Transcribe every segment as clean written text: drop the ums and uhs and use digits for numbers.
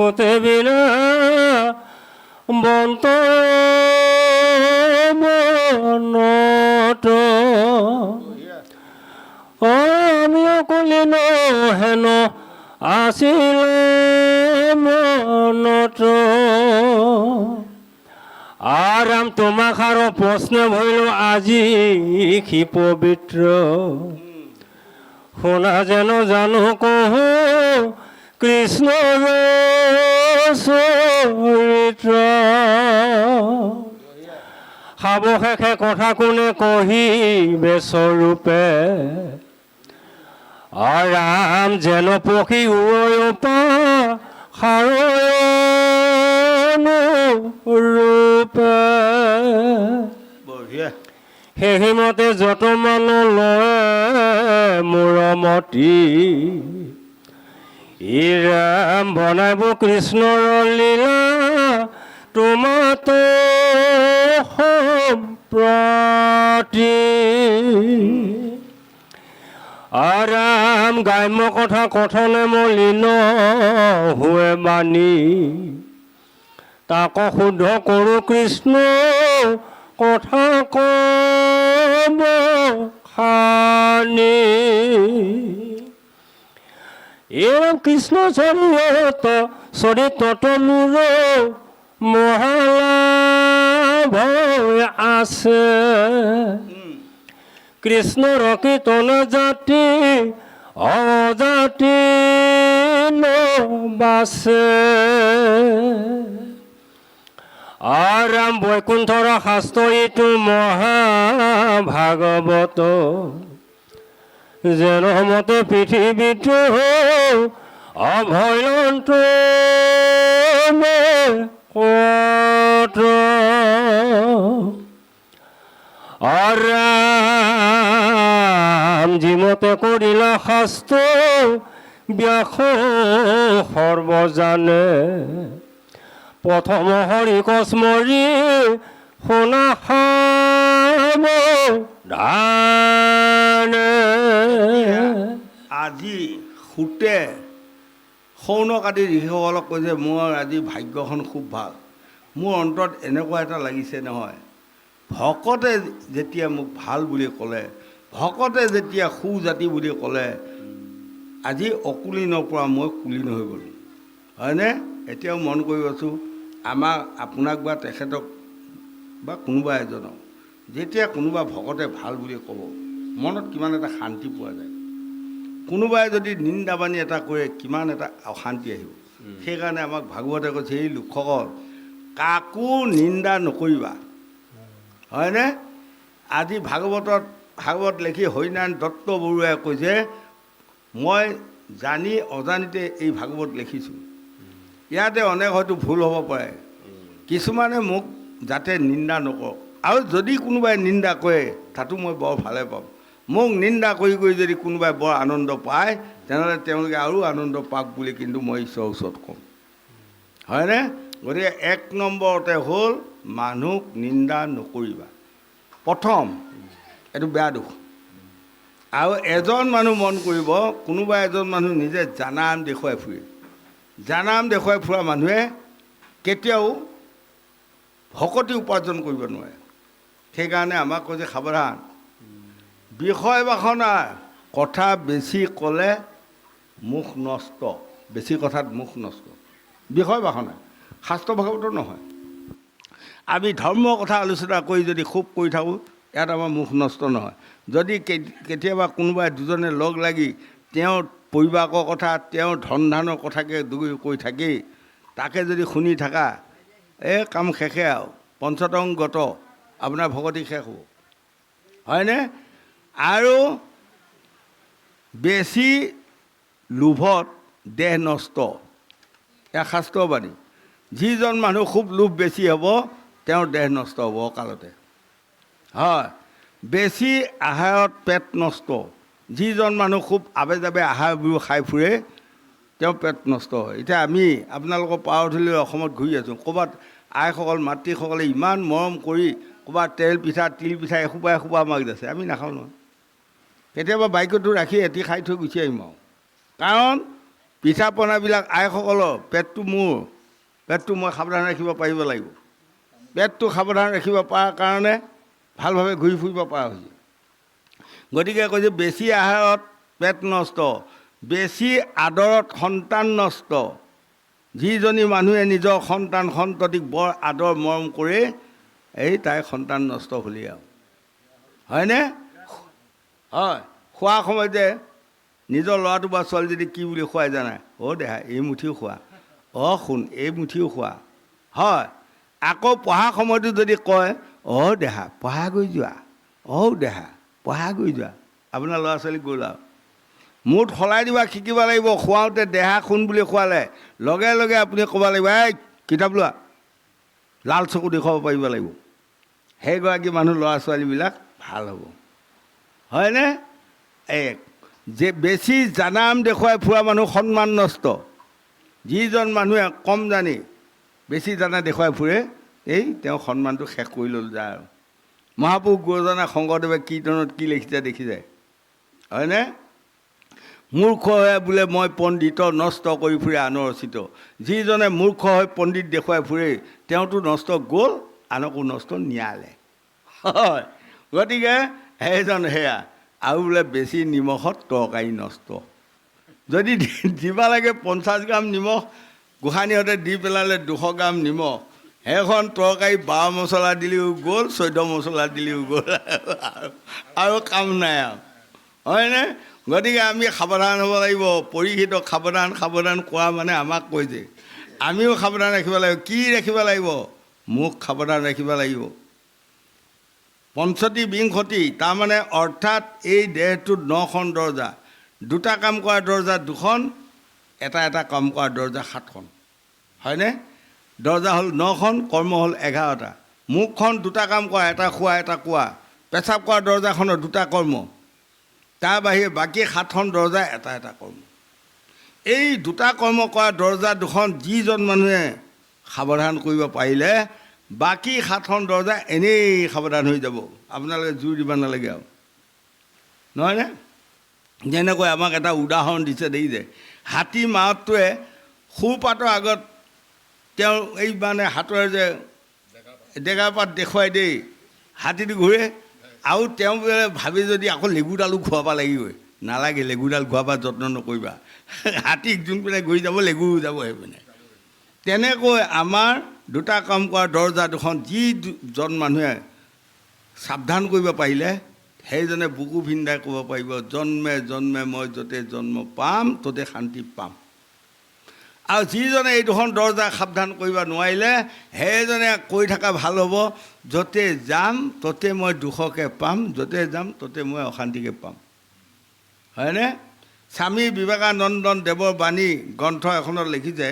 হতে বিনা বন্ত মনত আমিও কলিন হেন আছিল মনত আৰাম তোমাক আৰু প্ৰশ্ন ভৰিলো আজি কি পবিত্ৰ শুনা যেন জানো কহো কৃষ্ণ চৰিত্ৰ সাৱশেষে কথা কোনে কহিবে স্বৰূপে আৰাম যেন পক্ষী উৰপা ৰূপে সেইমতে যত মানুহ লয় মূৰমতি ৰাম বনাব কৃষ্ণৰ লীলা তোমাতো সম্প্ৰতি আৰাম গ্ৰাম্য কথা কথনে মলিন হুৱে মানি তাক শুদ্ধ কৰোঁ কৃষ্ণ কথা কব খানি এৰম কৃষ্ণ চৰিত্ৰত মোৰ মহালাভ আছে কৃষ্ণৰ কীৰ্তন জাতি অজাতি নবাছে আৰাম বৈকুণ্ঠৰ শাস্ত্ৰ এইটো মহাভাগৱত যেন মতে পৃথিৱীটো অভয়ন্ত আৰাম যিমতে কৰিল শাস্ত্ৰ ব্যাস সৰ্বজানে প্ৰথম হৰি কস্মৰি শুনা সাৱধানে আজি সুতে শৌনক আদি ঋষিসকলক কৈছে মোৰ আজি ভাগ্যখন খুব ভাল মোৰ অন্তৰত এনেকুৱা এটা লাগিছে নহয় ভকতে যেতিয়া মোক ভাল বুলি ক'লে ভকতে যেতিয়া সুজাতি বুলি ক'লে আজি অকুলীনৰ পৰা মই কুলীন হৈ গ'লোঁ হয়নে এতিয়াও মন কৰি আছোঁ আমাক আপোনাক বা তেখেতক বা কোনোবা এজনক যেতিয়া কোনোবা ভকতে ভাল বুলি ক'ব মনত কিমান এটা শান্তি পোৱা যায় কোনোবাই যদি নিন্দাবাণী এটা কৰে কিমান এটা অশান্তি আহিব সেইকাৰণে আমাক ভাগৱতে কৈছে এই লোকসকল কাকো নিন্দা নকৰিবা হয়নে আজি ভাগৱত লিখি হৰিনাৰায়ণ দত্ত বৰুৱাই কৈছে মই জানি অজানিতে এই ভাগৱত লিখিছোঁ ইয়াতে অনেক হয়তো ভুল হ'ব পাৰে কিছুমানে মোক যাতে নিন্দা নকৰক আৰু যদি কোনোবাই নিন্দা কৰে তাতো মই বৰ ভালে পাম মোক নিন্দা কৰি কৰি যদি কোনোবাই বৰ আনন্দ পায় তেনেহ'লে তেওঁলোকে আৰু আনন্দ পাওক বুলি কিন্তু মই ঈশ্বৰৰ ওচৰত ক'ম হয়নে গতিকে এক নম্বৰতে হ'ল মানুহক নিন্দা নকৰিবা প্ৰথম এইটো বেয়া দুখ আৰু এজন মানুহ মন কৰিব কোনোবা এজন মানুহ নিজে জানাম দেখুৱাই ফুৰে জানাম দেখুৱাই ফুৰা মানুহে কেতিয়াও ভকতি উপাৰ্জন কৰিব নোৱাৰে সেইকাৰণে আমাক কৈছে সাৱধান বিষয় বাসনা কথা বেছি ক'লে মুখ নষ্ট বেছি কথাত মুখ নষ্ট বিষয় বাসনা শাস্ত্ৰ ভাগৱতৰ নহয় আমি ধৰ্মৰ কথা আলোচনা কৰি যদি খুব কৰি থাকোঁ ইয়াত আমাৰ মুখ নষ্ট নহয় যদি কেতিয়াবা কোনোবাই দুজনে লগ লাগি তেওঁৰ পৰিবাৰৰ কথা তেওঁৰ ধন ধানৰ কথাকে কৈ থাকেই তাকে যদি শুনি থাকা এই কাম শেষে আৰু পঞ্চতংগত আপোনাৰ ভকতি শেষ হ'ব হয়নে আৰু বেছি লোভত দেহ নষ্ট এয়া শাস্ত্ৰবাণী যিজন মানুহ খুব লোভ বেছি হ'ব তেওঁৰ দেহ নষ্ট হ'ব অকালতে হয় বেছি আহাৰত পেট নষ্ট যিজন মানুহ খুব আবে যাবে আহাৰবোৰ খাই ফুৰে তেওঁ পেট নষ্ট হয় এতিয়া আমি আপোনালোকৰ পাৰধূলি অসমত ঘূৰি আছোঁ ক'ৰবাত আইসকল মাতৃসকলে ইমান মৰম কৰি ক'ৰবাত তেল পিঠা তিল পিঠা এসোপা এসোপা আমাক দিছে আমি নাখাওঁ নহয় কেতিয়াবা বাইকতো ৰাখি এটি খাই থৈ গুচি আহিম আৰু কাৰণ পিঠা পনাবিলাক আইসকলৰ পেটটো মোৰ, পেটটো মই সাৱধান ৰাখিব পাৰিব লাগিব। পেটটো সাৱধান ৰাখিব পৰাৰ কাৰণে ভালভাৱে ঘূৰি ফুৰিব পৰা হৈছে। গতিকে কৈছে বেছি আহাৰত পেট নষ্ট, বেছি আদৰত সন্তান নষ্ট। যিজনী মানুহে নিজৰ সন্তান সন্ততিক বৰ আদৰ মৰম কৰে, এই তাই সন্তান নষ্ট হ'লেই আৰু, হয়নে? হয়, খোৱাৰ সময়তে নিজৰ ল'ৰাটো বা ছোৱালীজনী কি বুলি খুৱাই জানে? অ' দেহা এই মুঠিও খোৱা, অ' শুন এই মুঠিও খোৱা। হয়, আকৌ পঢ়া সময়তো যদি কয় অ' দেহা পঢ়া গৈ যোৱা, অ' দেহা পঢ়া গৈ যোৱা, আপোনাৰ ল'ৰা ছোৱালীক গ'ল আৰু। মুঠ সলাই দিবা শিকিব লাগিব। খুৱাওঁতে দেহা শুন বুলি খোৱালে লগে লগে আপুনি ক'ব লাগিব এই কিতাপ লোৱা, লাল চকু দেখুৱাব পাৰিব লাগিব। সেইগৰাকী মানুহ ল'ৰা ছোৱালীবিলাক ভাল হ'ব, হয়নে? যে বেছি জানাম দেখুৱাই ফুৰা মানুহ সন্মান নষ্ট। যিজন মানুহে কম জানি বেছি জানা দেখুৱাই ফুৰে, এই তেওঁ সন্মানটো শেষ কৰি ল'ল যায় আৰু। মহাপুৰুষ গুৰুজনা শংকৰদেৱে কীৰ্তনত কি লিখিছে দেখিছে, হয়নে? মূৰ্খ হৈ বোলে মই পণ্ডিত নষ্ট কৰি ফুৰে আনৰ ৰচিত। যিজনে মূৰ্খ হৈ পণ্ডিত দেখুৱাই ফুৰে তেওঁতো নষ্ট গ'ল, আনকো নষ্ট নিয়ালে। হয়, গতিকে সেইজন সেয়া। আৰু বোলে বেছি নিমখত তৰকাৰী নষ্ট। যদি দিব লাগে 50 গ্ৰাম নিমখ, গোসাঁনীহঁতে দি পেলালে 200 গ্ৰাম নিমখ, সেইখন তৰকাৰী 12 মছলা দিলেও গ'ল, 14 মছলা দিলেও গ'ল, আৰু কাম নাই আৰু, হয়নে? গতিকে আমি সাৱধান হ'ব লাগিব। পৰীক্ষিত সাৱধান সাৱধান কোৱা মানে আমাক কৈছে, আমিও সাৱধান ৰাখিব লাগিব। কি ৰাখিব লাগিব? মুখ সাৱধান ৰাখিব লাগিব। পঞ্চতি বিংশতি, তাৰমানে অৰ্থাৎ এই দেহটোত 9খন দৰজা, দুটা কাম কৰা দৰজা 2খন, এটা এটা কাম কৰা দৰজা 7খন, হয়নে? দৰজা হ'ল 9খন, কৰ্ম হ'ল 11টা। মুখখন দুটা কাম কৰা, এটা খোৱা এটা কোৱা। পেচাব কৰা দৰজাখনৰ 2টা কৰ্ম, তাৰ বাহিৰে বাকী 7খন দৰজা এটা এটা কৰ্ম। এই 2টা কৰ্ম কৰা দৰজা 2খন যিজন মানুহে সাৱধান কৰিব পাৰিলে বাকী 7খন দৰজা এনেই সাৱধান হৈ যাব। আপোনালোকে জোৰ দিব নালাগে আৰু, নহয়নে? যেনেকৈ আমাক এটা উদাহৰণ দিছে দেখিছে, হাতী মাহতটোৱে সোঁপাতৰ আগত তেওঁ এই মানে হাতৰে যে ডেগাপাত দেখুৱাই দেই হাতীটো ঘূৰে, আৰু তেওঁ ভাবি যদি আকৌ লেগুডালো খোৱাব লাগিবই, নালাগে লেগুডাল খোৱাবা যত্ন নকৰিবা, হাতীক যোনপিনে ঘূৰি যাব লেগুও যাব সেইপিনে। তেনেকৈ আমাৰ 2টা কাম কৰা দৰজা 2খন যিজন মানুহে সাৱধান কৰিব পাৰিলে সেইজনে বুকু ভিন্দাই ক'ব পাৰিব, জন্মে জন্মে মই য'তে জন্ম পাম ত'তে শান্তি পাম। আৰু যিজনে এই 2খন দৰজা সাৱধান কৰিব নোৱাৰিলে সেইজনে কৈ থকা ভাল হ'ব, য'তে যাম ত'তে মই দুখকে পাম, য'তে যাম ত'তে মই অশান্তিকে পাম, হয়নে? স্বামী বিবেকানন্দ দেৱৰ বাণী গ্ৰন্থ এখনত লিখিছে,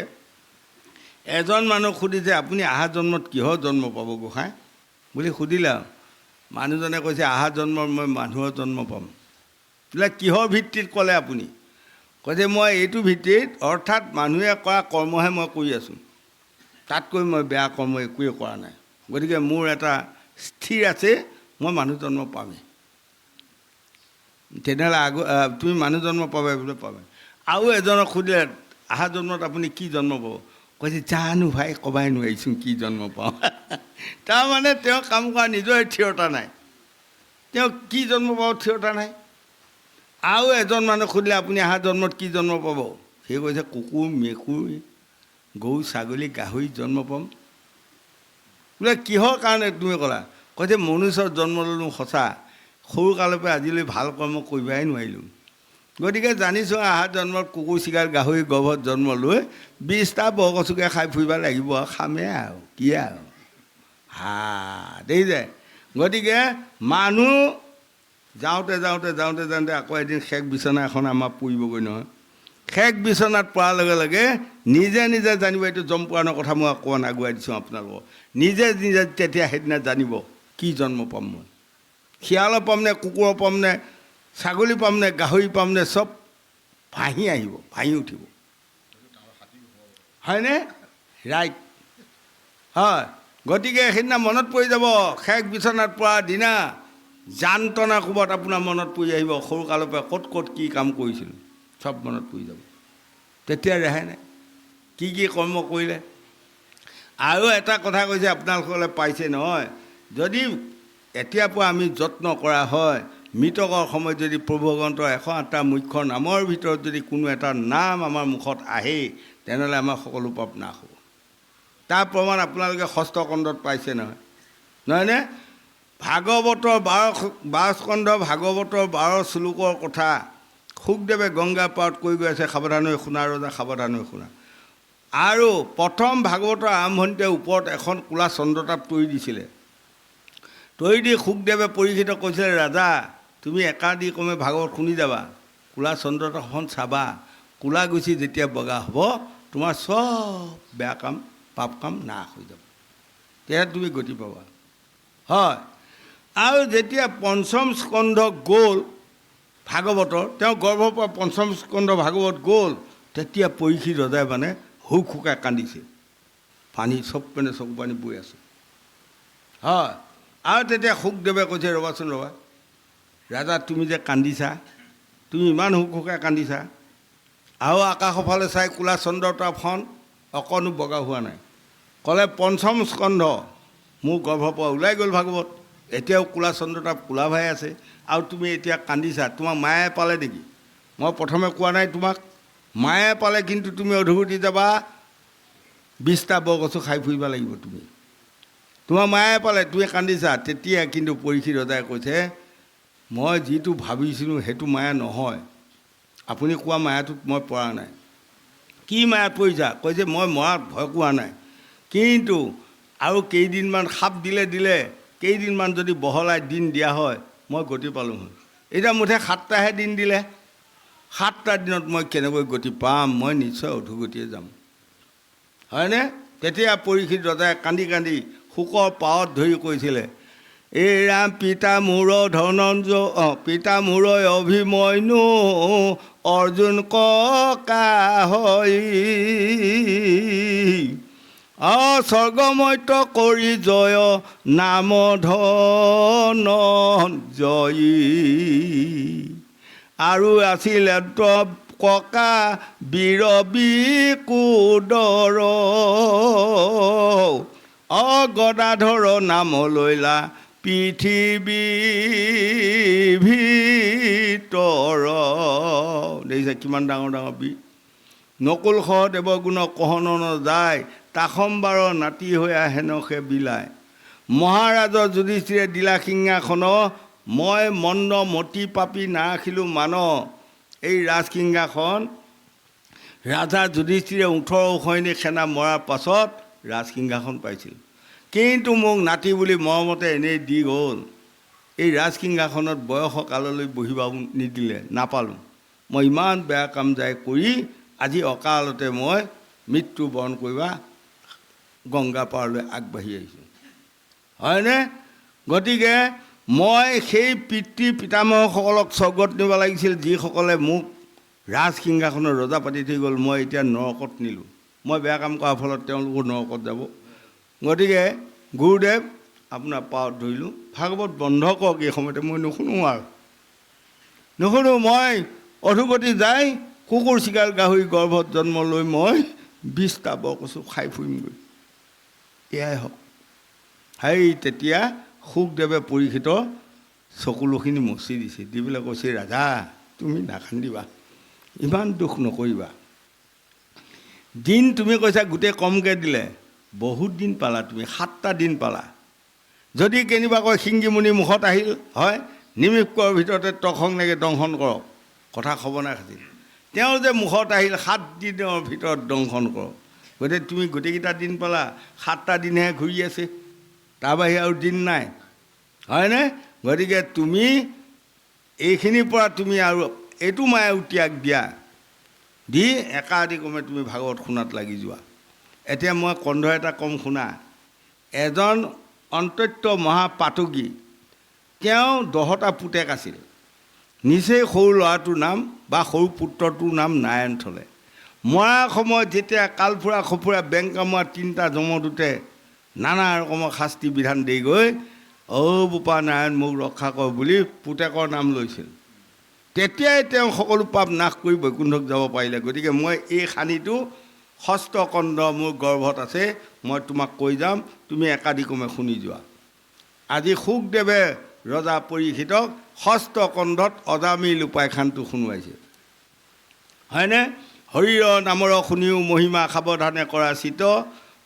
এজন মানুহ সুধিছে আপুনি অহা জন্মত কিহৰ জন্ম পাব গোসাঁই বুলি সুধিলে। মানুহজনে কৈছে অহা জন্মত মই মানুহৰ জন্ম পাম। বোলে কিহৰ ভিত্তিত ক'লে আপুনি? কৈছে মই এইটো ভিত্তিত, অৰ্থাৎ মানুহে কৰা কৰ্মহে মই কৰি আছোঁ, তাতকৈ মই বেয়া কৰ্ম একোৱে কৰা নাই। গতিকে মোৰ এটা স্থিৰ আছে, মই মানুহ জন্ম পামেই। তেনেহ'লে তুমি মানুহ জন্ম পাবা বোলে পাবা। আৰু এজনক সুধিলে অহা জন্মত আপুনি কি জন্ম পাব? কৈছে জানো ভাই ক'বাই নোৱাৰিছোঁ কি জন্ম পাওঁ। তাৰমানে তেওঁ কাম কৰা নিজৰে থিৰতা নাই, তেওঁ কি জন্ম পাব থিৰতা নাই। আৰু এজন মানুহ সুধিলে আপুনি অহা জন্মত কি জন্ম পাব? সেই কৈছে কুকুৰ মেকুৰী গৰু ছাগলী গাহৰি জন্ম পাম। বোলে কিহৰ কাৰণে তুমি ক'লা? কৈছে মনুষ্যৰ জন্ম ল'লোঁ সঁচা, সৰুকালৰ পৰা আজিলৈ ভাল কৰ্ম কৰিবাই নোৱাৰিলোঁ, গতিকে জানিছোঁ অহা জন্মত কুকুৰ চিকাৰ গাহৰি গৰ্ভত জন্ম লৈ 20টা বৰকচুকে খাই ফুৰিব লাগিব, আৰু খামেই আৰু কি আৰু দেখিছে। গতিকে মানুহ যাওঁতে যাওঁতে যাওঁতে যাওঁতে আকৌ এদিন শেষ বিচনা এখন আমাৰ পৰিবগৈ নহয়। শেষ বিচনাত পৰাৰ লগে লগে নিজে নিজে জানিব, এইটো যমপুৰাণৰ কথা মই অকণমান আগুৱাই দিছোঁ আপোনালোকক, নিজে নিজে তেতিয়া সেইদিনা জানিব কি জন্ম পাম মই, শিয়ালৰ পামনে কুকুৰৰ পামনে ছাগলী পামনে গাহৰি পামনে, চব ভাঁহি আহিব, ভাঁহি উঠিব, হয়নে? ৰাইট, হয়। গতিকে সেইদিনা মনত পৰি যাব, শেষ বিচনাত পৰা দিনা যান্ত্ৰণা কোবত আপোনাৰ মনত পৰি আহিব, সৰুকালৰ পৰা ক'ত ক'ত কি কাম কৰিছিলোঁ চব মনত পৰি যাব। তেতিয়া ৰেহাই নাই। কি কি কৰ্ম কৰিলে। আৰু এটা কথা কৈছে আপোনালোকলে পাইছে নহয়, যদি এতিয়াৰ পৰা আমি যত্ন কৰা হয়, মৃতকৰ সময়ত যদি প্ৰভু ভগৱন্তৰ 108টা মুখ্য নামৰ ভিতৰত যদি কোনো এটা নাম আমাৰ মুখত আহে, তেনেহ'লে আমাৰ সকলো পাপ নাশ হ'ব। তাৰ প্ৰমাণ আপোনালোকে ষষ্ঠ খণ্ডত পাইছে নহয়, নহয়নে? ভাগৱতৰ 12 স্কন্ধ ভাগৱতৰ 12 শ্লোকৰ কথা শুকদেৱে গংগা পাৰত কৈ গৈ আছে, সাৱধান হৈ শুনা ৰজা, সাৱধান হৈ শুনা। আৰু প্ৰথম ভাগৱতৰ আৰম্ভণিতে ওপৰত এখন ক'লা চন্দ্ৰতাপ তৰি দিছিলে। তৰি দি শুকদেৱে পৰীক্ষিতক কৈছিলে, ৰাজা তুমি একাদিক্ৰমে ভাগৱত শুনি যাবা, ক'লা চন্দ্ৰতাপখন চাবা, ক'লা গুচি যেতিয়া বগা হ'ব, তোমাৰ চব বেয়া কাম পাপ কাম নাশ হৈ যাব, তেতিয়া তুমি গতি পাবা। হয়, আৰু যেতিয়া পঞ্চম স্কন্ধ গ'ল ভাগৱতৰ, তেওঁ গৰ্ভৰ পৰা পঞ্চম স্কন্ধ ভাগৱত গ'ল, তেতিয়া পৰীক্ষিত ৰজাই মানে হুক হুকাই কান্দিছে, পানী চব মানে চকু পানী বৈ আছে। হয়, আৰু তেতিয়া শুকদেৱে কৈছে, ৰ'বাচোন ৰ'বা ৰাজা, তুমি যে কান্দিছা, তুমি ইমান হুক হুকাই কান্দিছা, আৰু আকাশৰ ফালে চাই ক'লা চন্দ্ৰতাপখন অকণো বগা হোৱা নাই। ক'লে পঞ্চম স্কন্ধ মোৰ গৰ্ভৰ পৰা ওলাই গ'ল ভাগৱত, এতিয়াও ক'লা চন্দ্ৰতাপ ক'লা ভাই আছে, আৰু তুমি এতিয়া কান্দিছা, তোমাক মায়ে পালে নেকি? মই প্ৰথমে কোৱা নাই তোমাক, মায়ে পালে কিন্তু তুমি অধুগতি যাবা, 20টা বৰগছো খাই ফুৰিব লাগিব তুমি। তোমাৰ মায়ে পালে তুমি কান্দিছা, তেতিয়া কিন্তু পৰীক্ষিত ৰজাই কৈছে, মই যিটো ভাবিছিলোঁ সেইটো মায়া নহয়, আপুনি কোৱা মায়াটোত মই পৰা নাই। কি মায়াত পৰিছা? কৈছে মই মৰাত ভয় কোৱা নাই, কিন্তু আৰু কেইদিনমান সাপ দিলে কেইদিনমান যদি বহলাই দিন দিয়া হয়, মই গতি পালোঁ হয়। এতিয়া মুঠে 7টাহে দিন দিলে, 7টা দিনত মই কেনেকৈ গতি পাম? মই নিশ্চয় অধোগতিয়ে যাম, হয়নে? তেতিয়া পৰীক্ষিত ৰজাই কান্দি কান্দি শোকৰ পাৱত ধৰি কৈছিলে, এই ৰাম পিতা মোৰ ধনঞ্জয়, পিতা মোৰ অভিমন্যু, অৰ্জুন ককা হৈ, স্বৰ্গমৈত্ৰ কৰি জয় নাম ধনঞ্জয়ী, আৰু আছিল ককা বীৰ বিকুদৰ, গদাধৰ নাম লৈলা পৃথিৱী ভিতৰ। দেখিছে কিমান ডাঙৰ ডাঙৰ বীৰ। নকুল সহদেৱ গুণ কহন যায়, তাসম্বাৰ নাতি হৈ হেনসে বিলাই, মহাৰাজৰ যুধিষ্ঠিৰে দিলা সিংহাসন, মই মন্দ মতি পাপী নাৰাখিলোঁ মান। এই ৰাজসিংহাসন ৰাজা যুধিষ্ঠিৰে 18 সৈনিক সেনা মৰাৰ পাছত ৰাজসিংহাসন পাইছিল, কিন্তু মোক নাতি বুলি মৰমতে এনেই দি গ'ল। এই ৰাজসিংহাসনত বয়সকাললৈ বহিব নিদিলে, নাপালোঁ। মই ইমান বেয়া কাম যায় কৰি আজি অকালতে মই মৃত্যু বৰণ কৰিবা গংগা পাৰলৈ আগবাঢ়ি আহিছোঁ, হয়নে? গতিকে মই সেই পিতৃ পিতামহসকলক স্বৰ্গত নিব লাগিছিল, যিসকলে মোক ৰাজসিংহাসনৰ ৰজা পাতি থৈ গ'ল, মই এতিয়া নৰকত নিলোঁ। মই বেয়া কাম কৰাৰ ফলত তেওঁলোকো নৰকত যাব। গতিকে গুৰুদেৱ আপোনাৰ পাৱত ধৰিলোঁ, ভাগৱত বন্ধ কৰক এই সময়তে, মই নুশুনো আৰু নুশুনো। মই অধোগতি যাই কুকুৰ চিকাল গাহৰি গৰ্ভত জন্ম লৈ মই 20টা বৰকচু খাই ফুৰিমগৈ, এয়াই হওক। সেই তেতিয়া শুকদেৱে পৰীক্ষিত চকুলোখিনি মচি দিছে, দি পেলাই কৈছে, ৰাজা তুমি নাকান্দিবা, ইমান দুখ নকৰিবা। দিন তুমি কৈছা গোটেই কমকৈ দিলে, বহুত দিন পালা তুমি, 7টা দিন পালা। যদি কেনিবাকৈ সিংগীমুনি মুখত আহিল হয়, নিমিষৰ ভিতৰতে তখংনেকে দংশন কৰক, কথা খব নাই খাতি। তেওঁ যে মুখত আহিল 7 দিনৰ ভিতৰত দংশন কৰক, গতিকে তুমি গোটেইকেইটা দিন পালা, 7টা দিনহে ঘূৰি আছে, তাৰ বাহিৰে আৰু দিন নাই, হয়নে? গতিকে তুমি এইখিনিৰ পৰা তুমি আৰু এইটো মায়া ত্যাগ দিয়া, দি একাদিক্ৰমে তুমি ভাগৱত শুনাত লাগি যোৱা। এতিয়া মই কন্ধ এটা কম শুনা। এজন অন্তত্য মহাপাতকী, তেওঁ 10টা পুতেক আছিল। নিচেই সৰু ল'ৰাটোৰ নাম বা সৰু পুত্ৰটোৰ নাম নাৰায়ণ থলে। মৰাৰ সময়ত যেতিয়া কালফুৰা খফুৰা বেং কামোৰা 3টা যমদূতে নানা ৰকমৰ শাস্তি বিধান দি গৈ, বোপা নাৰায়ণ মোক ৰক্ষা কৰ বুলি পুতেকৰ নাম লৈছিল। তেতিয়াই তেওঁ সকলো পাপ নাশ কৰি বৈকুণ্ঠক যাব পাৰিলে। গতিকে মই এই খানিটো ষষ্ঠ কণ্ড মোৰ গৰ্ভত আছে, মই তোমাক কৈ যাম, তুমি একাদিক্ৰমে শুনি যোৱা। আজি শুকদেৱে ৰজা পৰীক্ষিতক ষষ্ঠ কণ্ঠত অজামিল উপাখ্যানটো শুনোৱাইছে, হয়নে? হৰিৰ নামৰ শুনিও মহিমা সাৱধানে কৰা চিত,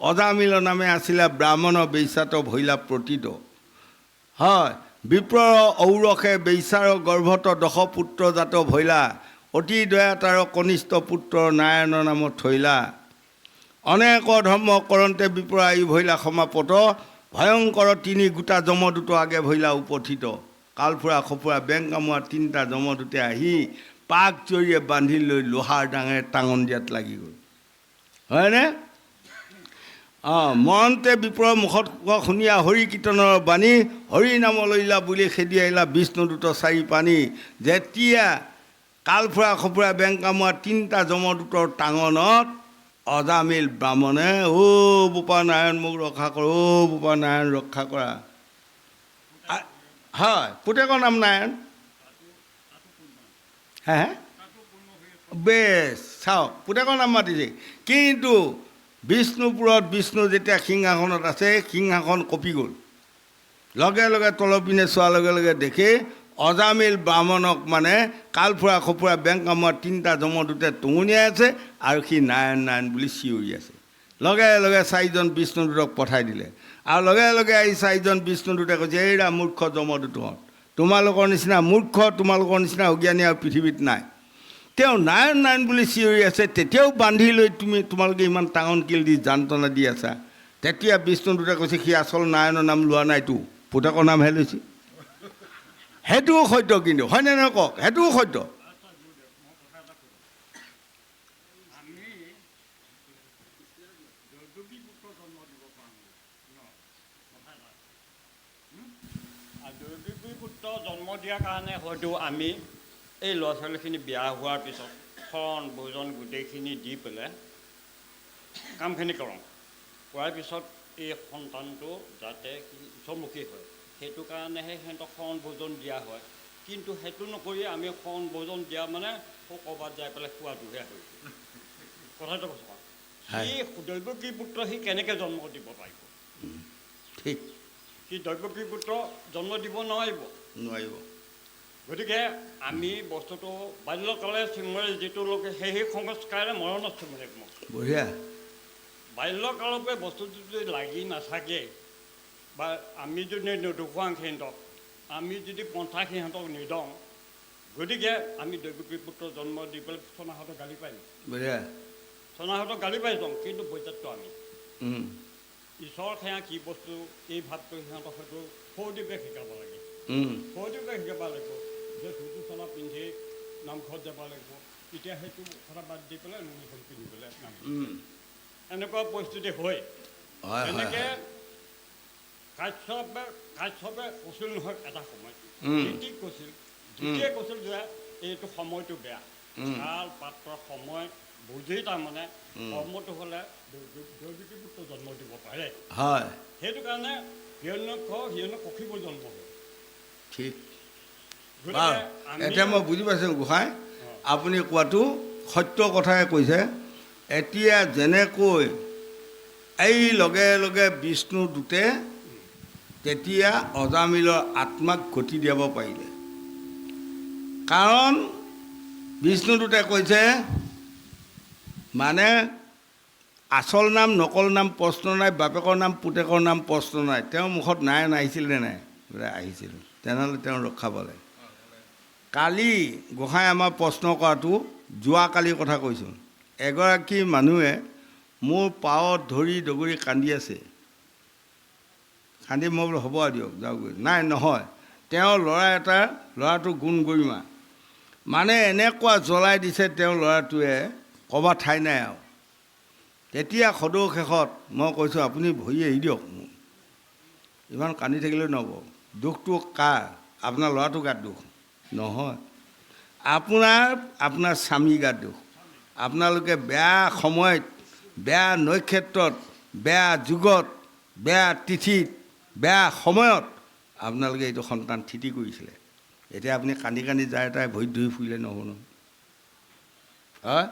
অজামিল নামে আছিলে ব্ৰাহ্মণ বেশ্যাত ভৈলা প্ৰতিত। হয়, বিপ্ৰৰ ঔৰসে বেশ্যাৰ গৰ্ভত দশপুত্ৰ জাত ভৈলা, অতি দয়া তাৰ কনিষ্ঠ পুত্ৰ নাৰায়ণ নামত থৈলা। অনেক ধৰ্ম কৰন্তে বিপ্ৰ আয়ু ভৈলা সমাপত, ভয়ংকৰ তিনি গোটা যমদূত আগে ভৈলা উপথিত। কালফুৰা খফুৰা বেং কামোৰা তিনিটা যমদূতে আহি পাক জৰিয়ে বান্ধি লৈ লোহাৰ ডাঙে টাঙন দিয়াত লাগি গ'ল, হয়নে? মৰণতে বিপ্ৰৰ মুখত শুনিয়া হৰি কীৰ্তনৰ বাণী, হৰি নাম লৈলা বুলি খেদি আহিলা বিষ্ণুদূত চাৰি পানী। যেতিয়া কালফুৰা খফুৰা বেং কামোৰা তিনিটা যমদূতৰ টাঙনত অজামিল ব্ৰাহ্মণে বোপা নাৰায়ণ মোক ৰক্ষা কৰ, বোপা নাৰায়ণ ৰক্ষা কৰা। হয়, পুতেকৰ নাম নাৰায়ণ। হে বেছ চাওক, পুতেকৰ নাম মাতিছে, কিন্তু বিষ্ণুপুৰত বিষ্ণু যেতিয়া সিংহাসনত আছে, সিংহাসন কঁপি গ'ল। লগে লগে তলৰ পিনে চোৱাৰ লগে লগে দেখি অজামিল ব্ৰাহ্মণক মানে কালফুৰা খফুৰা বেং কামোৰা তিনিটা যমদূতে টঙনিয়াই আছে আৰু সি নাৰায়ণ নাৰায়ণ বুলি চিঞৰি আছে। লগে লগে চাৰিজন বিষ্ণুদূতক পঠাই দিলে, আৰু লগে লগে আহি চাৰিজন বিষ্ণুদূতে কৈছে, এইৰা মূৰ্খ যমদূতহঁত, তোমালোকৰ নিচিনা মূৰ্খ, তোমালোকৰ নিচিনা অজ্ঞানী আৰু পৃথিৱীত নাই। তেওঁ নাৰায়ণ নাৰায়ণ বুলি চিঞৰি আছে, তেতিয়াও বান্ধি লৈ তোমালোকে ইমান টাঙন কিল দি যান্ত্ৰণা দি আছা। তেতিয়া বিষ্ণুদূতে কৈছে, সি আচল নাৰায়ণৰ নাম লোৱা নাইতো, পুতেকৰ নামহে লৈছে। সেইটোও সত্য, কিন্তু হয়নে নহয় কওক, সেইটোও সত্য। পুত্ৰ জন্ম দিয়াৰ কাৰণে হয়তো আমি এই ল'ৰা ছোৱালীখিনি বিয়া হোৱাৰ পিছত শৰণ ভোজন গোটেইখিনি দি পেলাই কামখিনি কৰোঁ। কৰাৰ পিছত এই সন্তানটো যাতে উচ্চমুখী হয়, সেইটো কাৰণেহে সিহঁতক শৰণ ভোজন দিয়া হয়। কিন্তু সেইটো নকৰি আমি শৰণ ভোজন দিয়া মানে ক'ৰবাত যাই পেলাই খোৱাটোহে হয়। কথাটো কৈছোঁ, সি দৈৱকী পুত্ৰ সি কেনেকৈ জন্ম দিব পাৰিব? ঠিক, সি দৈৱকী পুত্ৰ জন্ম দিব নোৱাৰিব। গতিকে আমি বস্তুটো বাল্যকালে চিমৰে যিটো লোকে সেই সংস্কাৰে মৰণত চিমৰে বঢ়িয়া। বাল্যকালৰ পৰা বস্তুটো যদি লাগি নাথাকে, বা আমি যদি নেদেখুৱাওঁ সিহঁতক, আমি যদি পন্থা সিহঁতক নিদিওঁ, গতিকে আমি দৈৱকী পুত্ৰ জন্ম দি পেলাই চনাহঁতক গালি পাৰিম। বঢ়িয়া। চনাহঁতক গালি পাৰি যাওঁ, কিন্তু বৈজাতটো আমি ঈশ্বৰ সেয়া কি বস্তু, এই ভাৱটো সিহঁতক হয়তো সৰুদিপে শিকাব লাগে। সৰুদিপে শিকাব লাগিব যে ধুতি চলা পিন্ধি নামঘৰত যাব লাগিব, তেতিয়া সেইটো কথা বাদ দি পেলাই নুনিখন পিন্ধি পেলাই নাম। এনেকুৱা পৰিস্থিতি হয়। এনেকৈ কাশ্যপে কৈছিল নহয় এটা সময়ত, নীতিক কৈছিল, দ্বিতীয়ে কৈছিল যে এইটো সময়টো বেয়া, কাল পাত্ৰৰ সময় বুজি তাৰমানে কৰ্মটো হ'লে দৈৱকী পুত্ৰ জন্ম দিব পাৰে। হয়, সেইটো কাৰণে হিৰণ্যকশিপুৰ জন্ম হ'ল। ঠিক। এতিয়া মই বুজি পাইছোঁ গোসাঁই, আপুনি কোৱাটো সত্য কথাই কৈছে। এতিয়া যেনেকৈ এই লগে লগে বিষ্ণুদূতে তেতিয়া অজামিলৰ আত্মাক গতি দিয়াব পাৰিলে, কাৰণ বিষ্ণুদূতে কৈছে মানে আচল নাম নকল নাম প্ৰশ্ন নাই, বাপেকৰ নাম পুতেকৰ নাম প্ৰশ্ন নাই, তেওঁৰ মুখত নাৰায়ণ আহিছিল নে নাই? বোলে আহিছিল। তেনেহ'লে তেওঁ ৰক্ষা পালে। কালি গোসাঁই আমাৰ প্ৰশ্ন কৰাটো যোৱাকালিৰ কথা কৈছোঁ। এগৰাকী মানুহে মোৰ পাৱত ধৰি দগৰি কান্দি আছে, কান্দি মই বোলো হ'ব আৰু দিয়ক যাওঁগৈ। নাই, নহয়, তেওঁৰ ল'ৰাটোৰ গুণ গৰিমা মানে এনেকুৱা জ্বলাই দিছে তেওঁ ল'ৰাটোৱে, ক'ৰবাত ঠাই নাই আৰু। তেতিয়া সদৌ শেষত মই কৈছোঁ, আপুনি ভৰি এৰি দিয়ক, ইমান কান্দি থাকিলেও নহ'ব। দুখটো কাৰ? আপোনাৰ ল'ৰাটোৰ গাত দুখ নহয়, আপোনাৰ স্বামীৰ গাত দুখ। আপোনালোকে বেয়া সময়ত, বেয়া নক্ষত্ৰত, বেয়া যুগত, বেয়া তিথিত, বেয়া সময়ত আপোনালোকে এইটো সন্তান থিতি কৰিছিলে। এতিয়া আপুনি কান্দি কান্দি যায় তাই ভৰিত ধুই ফুৰিলে নহ'ব নহয় হয়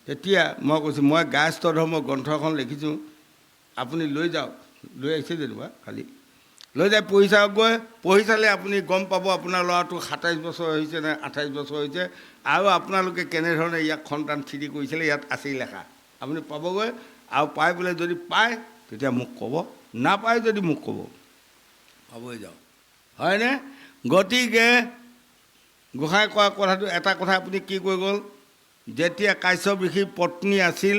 তেতিয়া মই কৈছোঁ মই গায়স্থ ধৰ্ম গ্ৰন্থ এখন লিখিছোঁ আপুনি লৈ যাওক লৈ আহিছে যেনিবা খালি লৈ যাই পঢ়ি চাওকগৈ পঢ়ি চালে আপুনি গম পাব আপোনাৰ ল'ৰাটো ২৭ বছৰ হৈছে নে ২৮ বছৰ হৈছে আৰু আপোনালোকে কেনেধৰণে ইয়াক সন্তান চিঠি কৰিছিলে ইয়াত আছেই লেখা আপুনি পাবগৈ আৰু পাই পেলাই যদি পায় তেতিয়া মোক ক'ব নাপায় যদি মোক ক'ব পাবই যাওক হয়নে গতিকে গোসাঁই কোৱা কথাটো এটা কথা আপুনি কি কৈ গ'ল যেতিয়া কাশ্যপ ঋষিৰ পত্নী আছিল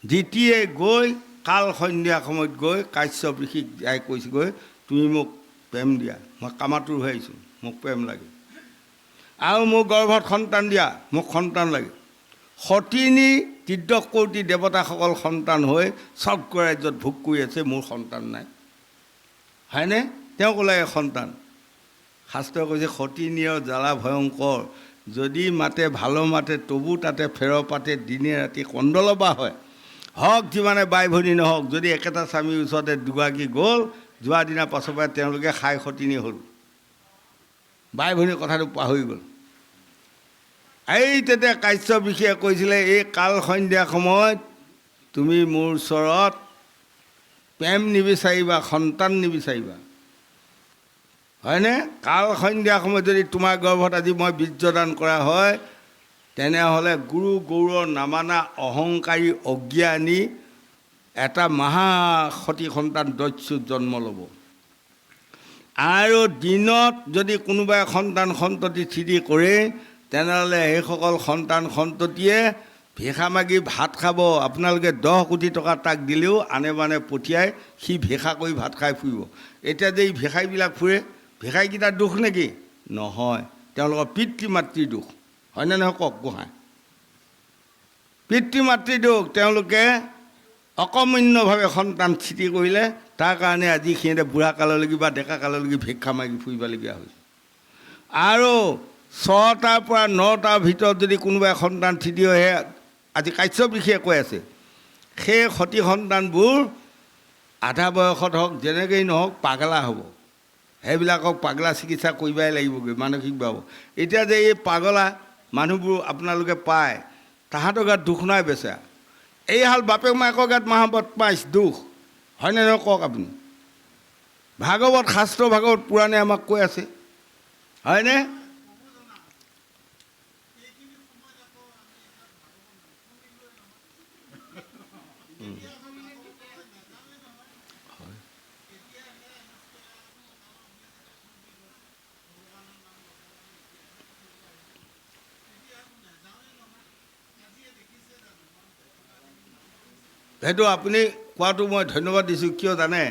দিতিয়ে গৈ কাল সন্ধিয়া সময়ত গৈ কাশ্যপ ঋষিক যাই কৈছেগৈ তুমি মোক প্ৰেম দিয়া মই কামাতুৰ হৈ আহিছোঁ মোক প্ৰেম লাগে আৰু মোৰ গৰ্ভত সন্তান দিয়া মোক সন্তান লাগে সতিনী তীৰ্থকৌটি দেৱতাসকল সন্তান হৈ স্বৰ্গ ৰাজ্যত ভোগ কৰি আছে মোৰ সন্তান নাই হয়নে তেওঁক লাগে সন্তান শাস্ত্ৰই কৈছে সতিনীৰ জ্বালা ভয়ংকৰ যদি মাতে ভালো মাতে তবু তাতে ফেৰ পাতে দিনে ৰাতি কণ্ডলবা হয় হওক যিমানে বাই ভনী নহওক যদি একেটা স্বামীৰ ওচৰতে দুগৰাকী গ'ল যোৱা দিনা পাছৰ পৰা তেওঁলোকে খাই সতিনী হ'ল বাই ভনীৰ কথাটো পাহৰি গ'ল এই তেতিয়া কাশ্যপ ঋষিয়ে কৈছিলে এই কাল সন্ধিয়া সময়ত তুমি মোৰ ওচৰত প্ৰেম নিবিচাৰিবা সন্তান নিবিচাৰিবা হয়নে কাল সন্ধিয়া সময়ত যদি তোমাৰ গৰ্ভত আজি মই বীৰ্যদান কৰা হয় তেনেহ'লে গুৰু গৌৰৰ নামানা অহংকাৰী অজ্ঞানী এটা মহাসতী সন্তান দস্যুত জন্ম ল'ব আৰু দিনত যদি কোনোবাই সন্তান সন্ততি স্থিতি কৰে তেনেহ'লে সেইসকল সন্তান সন্ততিয়ে ভিক্ষা মাগি ভাত খাব আপোনালোকে 10 কোটি টকা তাক দিলেও আনে বানে পঠিয়াই সি ভিক্ষা কৰি ভাত খাই ফুৰিব এতিয়া যে এই ভিক্ষাৰীবিলাক ফুৰে ভিক্ষাৰীকেইটাৰ দুখ নেকি নহয় তেওঁলোকৰ পিতৃ মাতৃৰ দুখ হয়নে নহয় কওক গোহাঁই পিতৃ মাতৃৰ দুখ তেওঁলোকে অকমান্যভাৱে সন্তান স্থিতি কৰিলে তাৰ কাৰণে আজি সিহঁতে বুঢ়া কাললৈকে বা ডেকা কাললৈকে ভিক্ষা মাগি ফুৰিবলগীয়া হৈছে আৰু 6টাৰ পৰা 9টাৰ ভিতৰত যদি কোনোবাই সন্তান স্থিতি হয় আজি কাশ্যপ ঋষিয়ে কৈ আছে সেই সতী সন্তানবোৰ আধা বয়সত হওক যেনেকেই নহওক পাগলা হ'ব সেইবিলাকক পাগলা চিকিৎসা কৰিবই লাগিবগৈ মানসিকভাৱে এতিয়া যে এই পাগলা মানুহবোৰ আপোনালোকে পায় তাহাঁতৰ গাত দুখ নাই বেচেৰা এইহাল বাপেক মাকৰ গাত মহাবত পাইছ দুখ হয়নে নহয় কওক আপুনি ভাগৱত শাস্ত্ৰ ভাগৱত পুৰাণে আমাক কৈ আছে হয়নে সেইটো আপুনি কোৱাটো মই ধন্যবাদ দিছোঁ কিয় জানে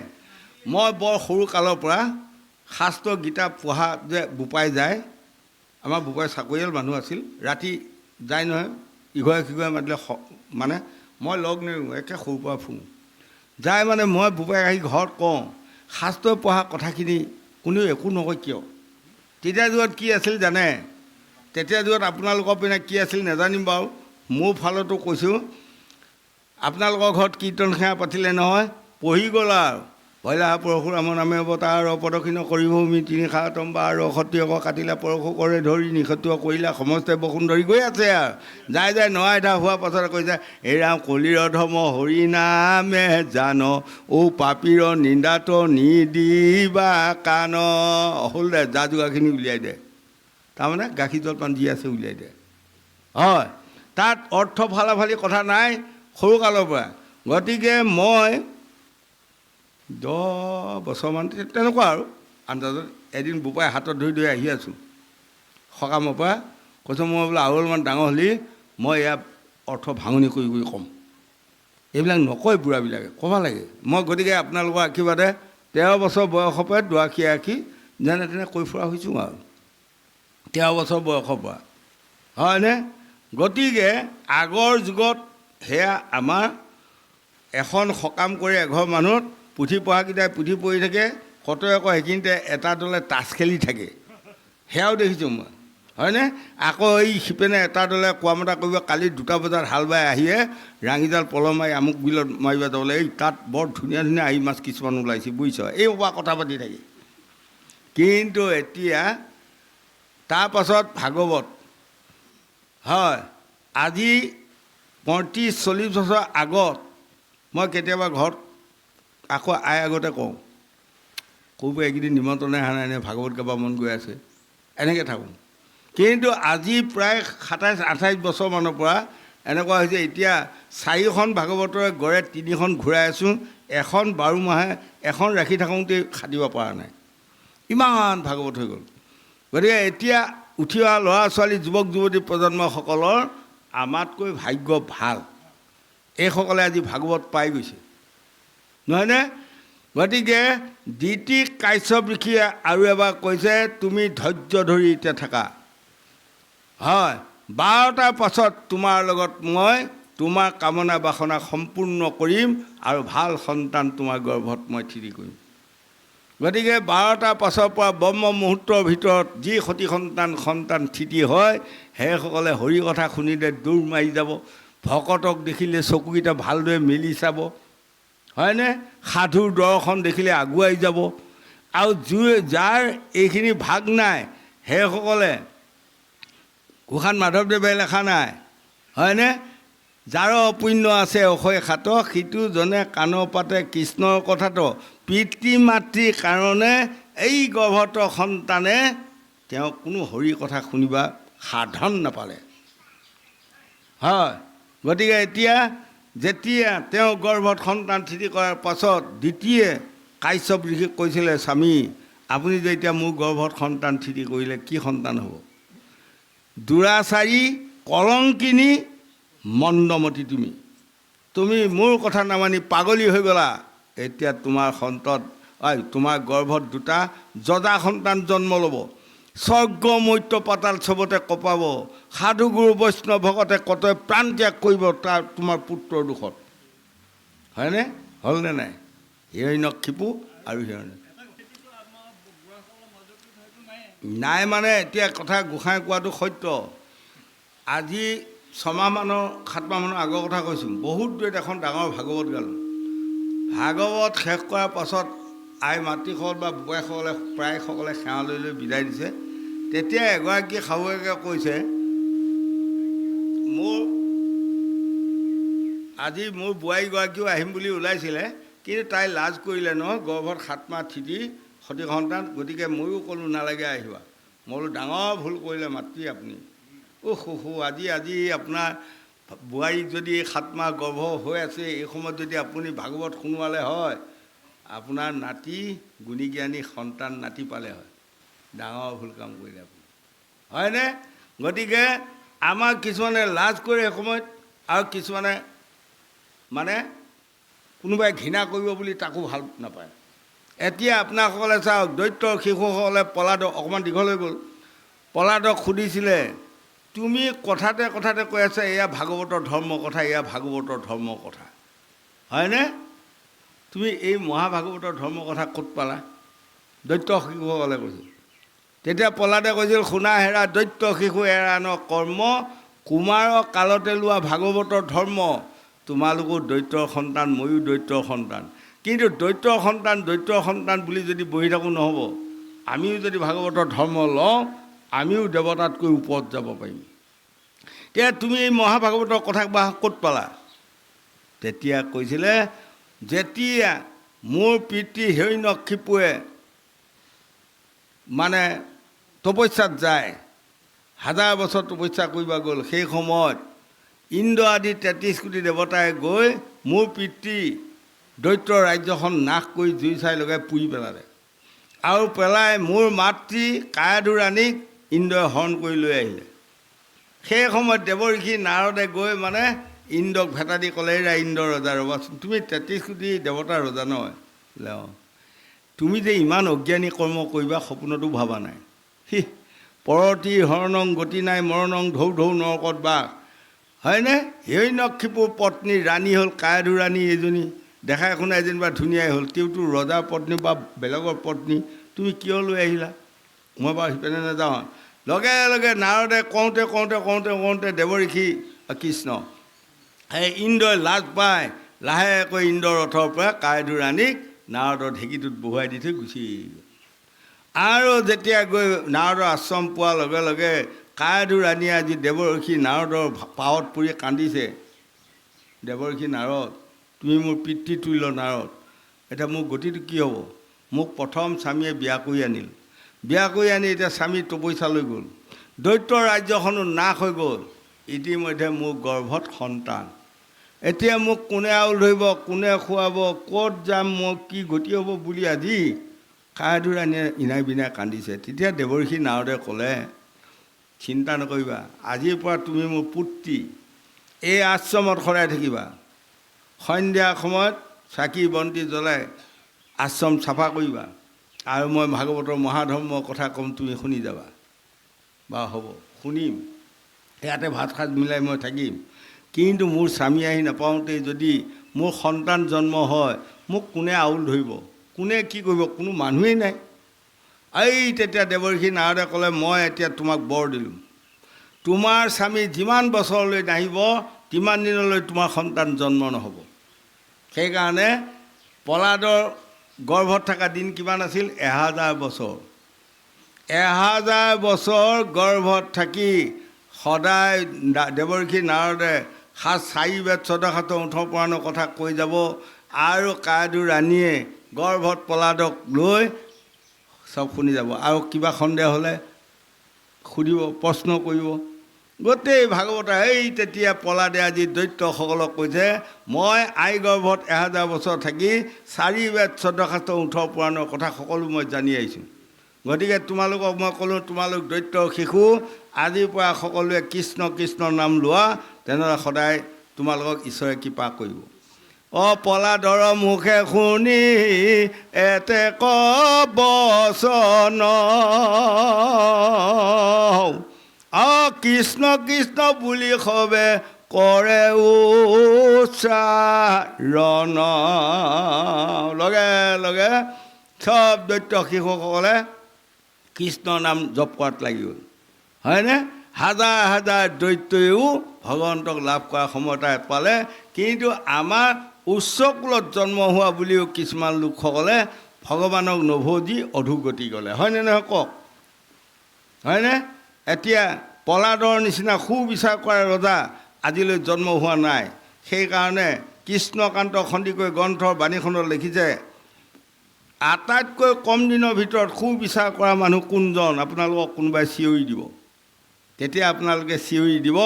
মই বৰ সৰু কালৰ পৰা শাস্ত্ৰ গীতা পঢ়া যে বোপাই যায় আমাৰ বোপাই চাকৰিয়াল মানুহ আছিল ৰাতি যায় নহয় ইঘৰে সিঘৰে মাতিলে মানে মই লগ নেৰোঁ একে সৰুৰ পৰা ফুৰোঁ যাই মানে মই বোপাই আহি ঘৰত কওঁ শাস্ত্ৰ পঢ়া কথাখিনি কোনেও একো নকয় কিয় তেতিয়া যুগত কি আছিল জানে তেতিয়া যুগত আপোনালোকৰ পিনে কি আছিল নাজানিম বাৰু মোৰ ফালতো কৈছোঁ আপোনালোকৰ ঘৰত কীৰ্তন সেৱা পাতিলে নহয় পঢ়ি গ'ল আৰু ভৈলা পৰশুৰাম নামে অৱতাৰ প্ৰদক্ষিণ কৰিব ভূমি 3 খাতম্বা আৰু সতীয়ক কাটিলা পৰশু কৰে ধৰি নিষত্ব কৰিলা সমস্তে বসুন্ধৰি গৈ আছে আৰু যাই যাই নৰাই ধা হোৱাৰ পাছত কৈছে এৰাম কলিৰ ধৰ্ম হৰি নামে জান ঔ পাপীৰ নিন্দাত নিদিবা কাণ হ'ল দে যা যোগাৰখিনি উলিয়াই দে তাৰমানে গাখীৰ জলপান যি আছে উলিয়াই দে হয় তাত অৰ্থ ফালাফালি কথা নাই সৰুকালৰ পৰা গতিকে মই 10 বছৰমান তেনেকুৱা আৰু আন্দাজত এদিন বোপাই হাতত ধৰি ধৰি আহি আছোঁ সকামৰ পৰা কৈছোঁ মই বোলে আৰু অলপমান ডাঙৰ হ'লি মই ইয়াৰ অৰ্থ ভাঙনি কৰি কৰি ক'ম এইবিলাক নকয় বুঢ়াবিলাকে ক'ব লাগে মই গতিকে আপোনালোকৰ আশীৰ্বাদে 13 বছৰ বয়সৰ পৰা দুআশী আশী যেনে তেনে কৈ ফুৰা হৈছোঁ আৰু 13 বছৰ বয়সৰ পৰা হয়নে গতিকে আগৰ যুগত সেয়া আমাৰ এখন সকাম কৰি এঘৰ মানুহত পুথি পঢ়াকেইটাই পুথি পঢ়ি থাকে কটৰে আকৌ সেইখিনিতে এটা দলে তাচ খেলি থাকে সেয়াও দেখিছোঁ মই হয়নে আকৌ এই সিপেনে এটা দলে কোৱা মতা কৰিব কালি 2টা বজাত হাল বাই আহিয়ে ৰাঙিজাল পল মাৰি আমুক বিলত মাৰিব যাবলৈ এই তাত বৰ ধুনীয়া ধুনীয়া আহি মাছ কিছুমান ওলাইছে বুজিছ এই কথা পাতি থাকে কিন্তু এতিয়া তাৰপাছত ভাগৱত হয় আজি 35-40 বছৰ আগত মই কেতিয়াবা ঘৰত আকৌ আই আগতে কওঁ ক'ব এইকেইদিন নিমন্ত্ৰণে অহা নাই ভাগৱত গাব মন গৈ আছে এনেকৈ থাকোঁ কিন্তু আজি প্ৰায় 27-28 বছৰমানৰ পৰা এনেকুৱা হৈছে এতিয়া 4খন ভাগৱতৰে গড়ে 3খন ঘূৰাই আছোঁ এখন 12 মাহে এখন ৰাখি থাকোঁতে খাটিব পৰা নাই ইমান ভাগৱত হৈ গ'ল গতিকে এতিয়া উঠি অহা ল'ৰা ছোৱালী যুৱক যুৱতী প্ৰজন্মসকলৰ আমাতকৈ ভাগ্য ভাল এইসকলে আজি ভাগৱত পাই গৈছে নহয়নে গতিকে ডিটি কাশ্যপ ঋষিয়ে আৰু এবাৰ কৈছে তুমি ধৈৰ্য ধৰি এতিয়া থাকা হয় 12টাৰ পাছত তোমাৰ লগত মই তোমাৰ কামনা বাসনা সম্পূৰ্ণ কৰিম আৰু ভাল সন্তান তোমাৰ গৰ্ভত মই থিতি কৰিম গতিকে 12টাৰ পাছৰ পৰা ব্ৰহ্ম মুহূৰ্তৰ ভিতৰত যি সতি সন্তান থিতি হয় সেইসকলে হৰি কথা শুনিলে দৌৰ মাৰি যাব ভকতক দেখিলে চকুকেইটা ভালদৰে মেলি চাব হয়নে সাধুৰ দৰ্শন দেখিলে আগুৱাই যাব আৰু যাৰ এইখিনি ভাগ নাই সেইসকলে গোসাঁই মাধৱদেৱে লেখা নাই হয়নে যাৰ অপুণ্য আছে অক্ষয় খাত সিটোজনে কাণৰ পাতে কৃষ্ণৰ কথাটো পিতৃ মাতৃৰ কাৰণে এই গৰ্ভত সন্তানে তেওঁ কোনো হৰি কথা শুনিবা সাধন নাপালে হয় গতিকে এতিয়া যেতিয়া তেওঁ গৰ্ভত সন্তান থিতি কৰাৰ পাছত দ্বিতীয়ে কাশ্যপ ঋষিক কৈছিলে স্বামী আপুনি যে এতিয়া মোৰ গৰ্ভত সন্তান থিতি কৰিলে কি সন্তান হ'ব দুৰাচাৰী কলংকিনী মন্দমতী তুমি মোৰ কথা নামানি পাগলী হৈ গ'লা এতিয়া তোমাৰ তোমাৰ গৰ্ভত 2টা যজা সন্তান জন্ম ল'ব স্বৰ্গ মৈত্য পাতাল চবতে কঁপাব সাধু গুৰু বৈষ্ণৱ ভকতে কতই প্ৰাণ ত্যাগ কৰিব তোমাৰ পুত্ৰৰ দুখত হয়নে হ'লনে নাই হিৰণ্যকশিপু আৰু নাই মানে এতিয়া কথা গোসাঁই কোৱাটো সত্য আজি 7 মাহমানৰ 7 মাহমানৰ আগৰ কথা কৈছোঁ বহুত দূৰত এখন ডাঙৰ ভাগৱত গালোঁ ভাগৱত শেষ কৰাৰ পাছত আই মাতৃসকল বা বোৱাৰীসকলে প্ৰায়সকলে সেৱা লৈ বিদায় দিছে তেতিয়া এগৰাকী শাহুৱেকে কৈছে আজি মোৰ বোৱাৰীগৰাকীও আহিম বুলি ওলাইছিলে কিন্তু তাই লাজ কৰিলে নহয় গৰ্ভত 7 মাহ থিতি সতি সন্তান গতিকে ময়ো ক'লোঁ নালাগে আহিবা মই বোলো ডাঙৰ ভুল কৰিলে মাতৃ আপুনি আজি আপোনাৰ বোৱাৰী যদি 7 মাহ গৰ্ভ হৈ আছে এই সময়ত যদি আপুনি ভাগৱত শুনোৱালে হয় আপোনাৰ নাতি গুণী জ্ঞানী সন্তান নাতি পালে হয় ডাঙৰ ভুল কাম কৰিলে আপুনি হয়নে গতিকে আমাক কিছুমানে লাজ কৰে এসময়ত আৰু কিছুমানে মানে কোনোবাই ঘৃণা কৰিব বুলি তাকো ভাল নাপায় এতিয়া আপোনাসকলে চাওক দৈত্যৰ শিশুসকলে পলাদক অকণমান দীঘল হৈ গ'ল পলাদক সুধিছিলে তুমি কথাতে কৈ আছা এয়া ভাগৱতৰ ধৰ্ম কথা এয়া ভাগৱতৰ ধৰ্ম কথা হয়নে তুমি এই মহাভাগৱতৰ ধৰ্ম কথা ক'ত পালা দৈত্য শিশুসকলে কৈছিল তেতিয়া পলাদে কৈছিল শুনা হেৰা দৈত্য শিশু এৰা ন কৰ্ম কুমাৰৰ কালতে লোৱা ভাগৱতৰ ধৰ্ম তোমালোকো দৈত্যৰ সন্তান ময়ো দৈত্যৰ সন্তান কিন্তু দৈত্যৰ সন্তান বুলি যদি বহি থাকোঁ নহ'ব আমিও যদি ভাগৱতৰ ধৰ্ম লওঁ আমিও দেৱতাতকৈ ওপৰত যাব পাৰিম তেতিয়া তুমি এই মহাভাগৱতৰ কথা ক'ত পালা তেতিয়া কৈছিলে যেতিয়া মোৰ পিতৃ হিৰণ্যকশিপুৱে মানে তপস্যাত যায় 1000 বছৰ তপস্যা কৰিব গ'ল সেই সময়ত ইন্দ্ৰ আদি 33 কোটি দেৱতাই গৈ মোৰ পিতৃ দৈত্য ৰাজ্যখন নাশ কৰি জুই চাই লগাই পুৰি পেলালে আৰু পেলাই মোৰ মাতৃ কায়াধুৰাণীক ইন্দ্ৰই হৰণ কৰি লৈ আহিলে সেই সময়ত দেৱঋষি নাৰদে গৈ মানে ইন্দ্ৰক ভেটা দি ক'লে ৰা ইন্দ্ৰ ৰজা ৰ'বাচোন তুমি 33 কোটি দেৱতাৰ ৰজা নহয় বোলে তুমি যে ইমান অজ্ঞানী কৰ্ম কৰিবা সপোনতো ভবা নাই পৰতি হৰণং গতি নাই মৰণং ঢৌ ঢৌ নৰকত বাস হয়নে হিৰণ্যকশিপুৰ পত্নী ৰাণী হ'ল কায়াধুৰাণী এজনী দেখাই শুনাই যেনিবা ধুনীয়াই হ'ল তেওঁতো ৰজাৰ পত্নী বা বেলেগৰ পত্নী তুমি কিয় লৈ আহিলা মই বাৰু সিপিনে নাযাওঁ লগে লগে নাৰদে কওঁতে দেৱঋষি কৃষ্ণ সেই ইন্দ্ৰই লাজ পায় লাহেকৈ ইন্দ্ৰৰ ৰথৰ পৰা কায়াধুৰাণীক নাৰদৰ ঢেঁকীটোত বহুৱাই দি থৈ গুচি গ'ল আৰু যেতিয়া গৈ নাৰদৰ আশ্ৰম পোৱাৰ লগে লগে কায়াধু ৰাণীয়ে আজি দেৱৰ্ষি নাৰদৰ পাৱত পৰি কান্দিছে। দেৱৰ্ষি নাৰদ, তুমি মোৰ পিতৃতুল্য নাৰদ, এতিয়া মোৰ গতিটো কি হ'ব? মোক প্ৰথম স্বামীয়ে বিয়া কৰি আনিল, বিয়া কৰি আনি এতিয়া স্বামী তপস্যালৈ গ'ল, দৈত্য ৰাজ্যখনো নাশ হৈ গ'ল, ইতিমধ্যে মোৰ গৰ্ভত সন্তান। এতিয়া মোক কোনে আউল ধৰিব, কোনে খুৱাব, ক'ত যাম, মই কি গতি হ'ব বুলি আজি কায়াধু ৰাণীয়ে ইনাই বিনাই কান্দিছে। তেতিয়া দেৱৰ্ষি নাৰদে ক'লে, চিন্তা নকৰিবা, আজিৰ পৰা তুমি মোৰ পুত্ৰী, এই আশ্ৰমত সদায় থাকিবা। সন্ধিয়া সময়ত চাকি বন্তি জ্বলাই আশ্ৰম চাফা কৰিবা, আৰু মই ভাগৱতৰ মহাধৰ্মৰ কথা ক'ম, তুমি শুনি যাবা। বা হ'ব, শুনিম, ইয়াতে ভাত সাজ মিলাই মই থাকিম। কিন্তু মোৰ স্বামী আহি নাপাওঁতেই যদি মোৰ সন্তান জন্ম হয়, মোক কোনে আউল ধৰিব, কোনে কি কৰিব, কোনো মানুহেই নাই। এই তেতিয়া দেৱৰ্ষি নাৰদে ক'লে, মই এতিয়া তোমাক বৰ দিলোঁ, তোমাৰ স্বামী যিমান বছৰলৈ নাহিব তিমান দিনলৈ তোমাৰ সন্তান জন্ম নহ'ব। সেইকাৰণে প্ৰহ্লাদৰ গৰ্ভত থকা দিন কিমান আছিল? 1000 বছৰ। 1000 বছৰ গৰ্ভত থাকি সদায় দেৱৰ্ষি নাৰদে 4 বেদ 14 শাস্ত্ৰ 18 পুৰাণৰ কথা কৈ যাব, আৰু কায়াধু ৰাণীয়ে গৰ্ভত প্ৰহ্লাদক লৈ চব শুনি যাব, আৰু কিবা সন্দেহ হ'লে সুধিব, প্ৰশ্ন কৰিব। গোটেই ভাগৱত এই তেতিয়া প্ৰহ্লাদে আজি দৈত্যসকলক কৈছে, মই আই গৰ্ভত 1000 বছৰ থাকি 4 বেদ 14 শাস্ত্ৰ 18 পুৰাণৰ কথা সকলো মই জানি আহিছোঁ। গতিকে তোমালোকক মই ক'লোঁ, তোমালোক দৈত্য শিশু, আজিৰ পৰা সকলোৱে কৃষ্ণ কৃষ্ণ নাম লোৱা, তেনেহ'লে সদায় তোমালোকক ঈশ্বৰে কৃপা কৰিব। প্ৰহ্লাদৰ মুখে শুনি এতে বচন, কৃষ্ণ কৃষ্ণ বুলি সবে কৰে উচ্চাৰণ। লগে লগে চব দৈত্য শিশুসকলে কৃষ্ণ নাম জপ কৰাত লাগি গ'ল, হয়নে? হাজাৰ হাজাৰ দৈত্যইও ভগৱন্তক লাভ কৰাৰ ক্ষমতা পালে। কিন্তু আমাৰ উচ্চ কুলত জন্ম হোৱা বুলিও কিছুমান লোকসকলে ভগৱানক নভজি অধোগতি গ'লে, হয়নে নহয় কওক? হয়নে? এতিয়া প্ৰহ্লাদৰ নিচিনা সুবিচাৰ কৰা ৰজা আজিলৈ জন্ম হোৱা নাই। সেইকাৰণে কৃষ্ণকান্ত খণ্ডিকৈ গ্ৰন্থৰ বাণীখনত লিখিছে, আটাইতকৈ কম দিনৰ ভিতৰত সুবিচাৰ কৰা মানুহ কোনজন? আপোনালোকক কোনোবাই চিঞৰি দিব, তেতিয়া আপোনালোকে চিঞৰি দিব